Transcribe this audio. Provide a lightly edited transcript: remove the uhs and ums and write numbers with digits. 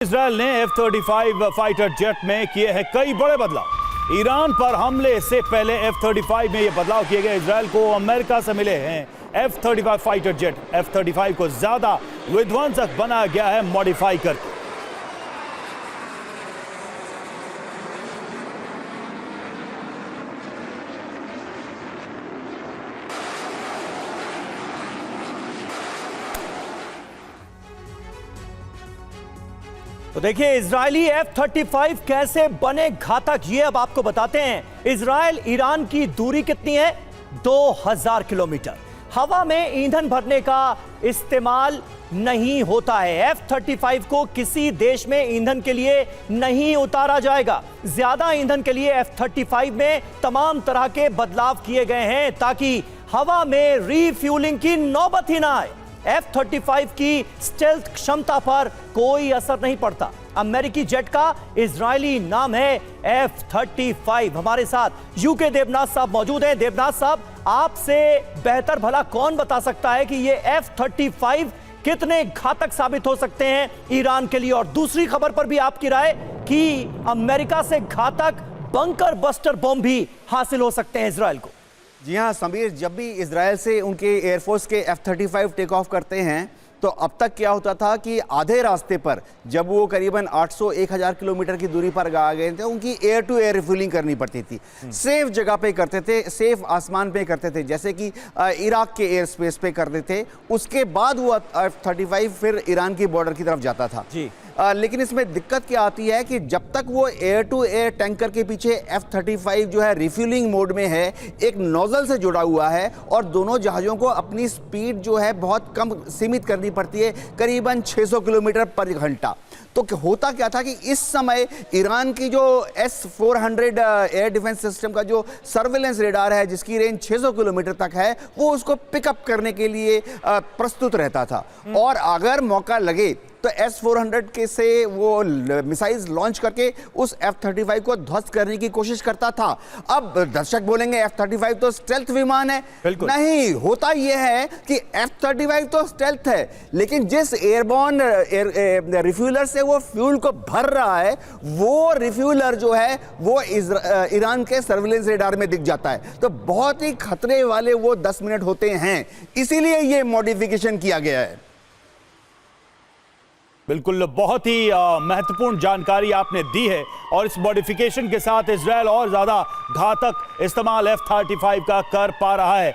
Israel ने F-35 fighter jet में किए हैं कई बड़े बदलाव। ईरान पर हमले से पहले F-35 में ये बदलाव किए गए। इजरायल को अमेरिका से मिले हैं F-35 फाइटर जेट। F-35 को ज्यादा विध्वंसक बनाया गया है मॉडिफाई करके। तो देखिए इजरायली F-35 कैसे बने घातक, ये अब आपको बताते हैं। इजरायल ईरान की दूरी कितनी है? 2000 किलोमीटर। हवा में ईंधन भरने का इस्तेमाल नहीं होता है। F-35 को किसी देश में ईंधन के लिए नहीं उतारा जाएगा। ज्यादा ईंधन के लिए F-35 में तमाम तरह के बदलाव किए गए हैं ताकि हवा में रीफ्यूलिंग की नौबत ही ना आए। F-35 की स्टेल्थ क्षमता पर कोई असर नहीं पड़ता। अमेरिकी जेट का इजरायली नाम है F-35। हमारे साथ यूके देवनाथ साहब मौजूद हैं। देवनाथ साहब, आपसे बेहतर भला कौन बता सकता है कि ये F-35 कितने घातक साबित हो सकते हैं ईरान के लिए? और दूसरी खबर पर भी आपकी राय कि अमेरिका से घातक बंकर बस्टर बम भी हासिल हो सकते हैं इजरायल को। जी हाँ समीर, जब भी इजरायल से उनके एयरफोर्स के F-35 टेक ऑफ करते हैं तो अब तक क्या होता था कि आधे रास्ते पर जब वो करीबन 800-1000 किलोमीटर की दूरी पर आ गए थे, उनकी एयर टू एयर रिफ्यूलिंग करनी पड़ती थी। सेफ जगह पे करते थे, सेफ आसमान पे करते थे, जैसे कि इराक के एयर स्पेस पे करते थे। उसके बाद वो F-35 फिर ईरान की बॉर्डर की तरफ जाता था जी। लेकिन इसमें दिक्कत क्या आती है कि जब तक वो एयर टू एयर टैंकर के पीछे F-35 जो है रिफ्यूलिंग मोड में है, एक नोजल से जुड़ा हुआ है और दोनों जहाज़ों को अपनी स्पीड जो है बहुत कम सीमित करनी पड़ती है, करीबन 600 किलोमीटर पर घंटा। तो होता क्या था कि इस समय ईरान की जो S-400 एयर डिफेंस सिस्टम का जो सर्वेलेंस रेडार है, जिसकी रेंज 600 किलोमीटर तक है, वो उसको पिकअप करने के लिए प्रस्तुत रहता था। और अगर मौका लगे तो S-400 के से वो मिसाइल्स लॉन्च करके उस F-35 को ध्वस्त करने की कोशिश करता था। अब दर्शक बोलेंगे F-35 तो स्टेल्थ विमान है। नहीं, होता यह है कि F-35 तो स्टेल्थ है, लेकिन जिस एयरबॉर्न रिफ्यूलर से वो फ्यूल को भर रहा है, वो रिफ्यूलर जो है वो ईरान के सर्विलेंस रेडार में दिख जाता है। तो बहुत ही खतरे वाले वो 10 मिनट होते हैं, इसीलिए ये मॉडिफिकेशन किया गया है। बिल्कुल, बहुत ही महत्वपूर्ण जानकारी आपने दी है। और इस मॉडिफिकेशन के साथ इजरायल और ज्यादा घातक इस्तेमाल F-35 का कर पा रहा है।